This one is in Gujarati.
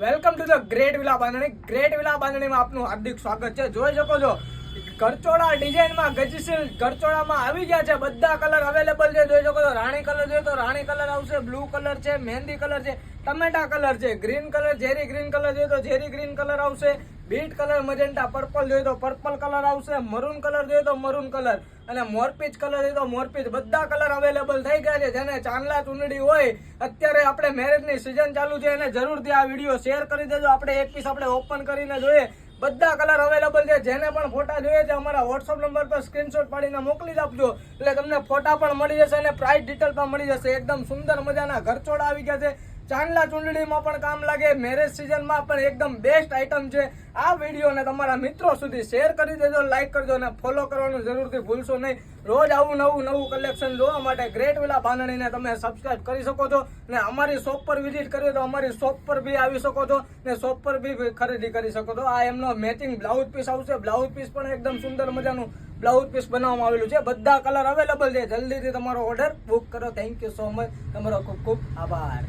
Welcome to the great villa Bandhani. Great villa બાંધણીમાં આપનું હાર્દિક સ્વાગત છે. જોઈ શકો છો ગરચોળા ડિઝાઇનમાં ગજસીલ ગરચોળામાં આવી ગયા છે. બધા કલર અવેલેબલ છે. જોઈ શકો છો રાણી કલર જોઈએ તો રાણી કલર આવશે, બ્લુ કલર છે, મહેંદી કલર છે, ટમેટા કલર છે, ગ્રીન કલર, ઝેરી ગ્રીન કલર જોઈએ તો ઝેરી ગ્રીન કલર આવશે, બીટ કલર, મજેન્ટા પર્પલ જોઈએ તો પર્પલ કલર આવશે, મરૂન કલર જોઈએ તો મરૂન કલર અને મોરપીચ કલર જોઈએ તો મોરપીચ. બધા કલર અવેલેબલ થઈ ગયા છે. જેને ચાંદલા ચૂંદડી હોય, અત્યારે આપણે મેરેજની સિઝન ચાલુ છે, એને જરૂરથી આ વિડીયો શેર કરી દેજો. આપણે એક પીસ આપણે ઓપન કરીને જોઈએ. બધા કલર અવેલેબલ છે. જેને પણ ફોટા જોઈએ છે અમારા વોટ્સઅપ નંબર પર સ્ક્રીનશોટ પાડીને મોકલી આપજો, એટલે તમને ફોટા પણ મળી જશે અને પ્રાઇસ ડિટેલ પણ મળી જશે. એકદમ સુંદર મજાના ઘરચોળા આવી ગયા છે. ચાંદલા ચૂંદડીમાં પણ કામ લાગે, મેરેજ સિઝનમાં પણ એકદમ બેસ્ટ આઈટમ છે. આ વિડીયોને તમારા મિત્રો સુધી શેર કરી દેજો, લાઈક કરજો અને ફોલો કરવાનું જરૂરથી ભૂલશો નહીં. રોજ આવું નવું કલેક્શન જોવા માટે ગ્રેટ વિલા બાંધણીને તમે સબસ્ક્રાઇબ કરી શકો છો ને અમારી શોપ પર વિઝિટ કરવી તો અમારી શોપ પર બી આવી શકો છો ને શોપ પર બી ખરીદી કરી શકો છો. આ એમનો મેચિંગ બ્લાઉઝ પીસ આવશે. બ્લાઉઝ પીસ પણ એકદમ સુંદર મજાનું બ્લાઉઝ પીસ બનાવવામાં આવેલું છે. બધા કલર અવેલેબલ છે. જલ્દીથી તમારો ઓર્ડર બુક કરો. Thank you so much. તમારો ખૂબ ખૂબ આભાર.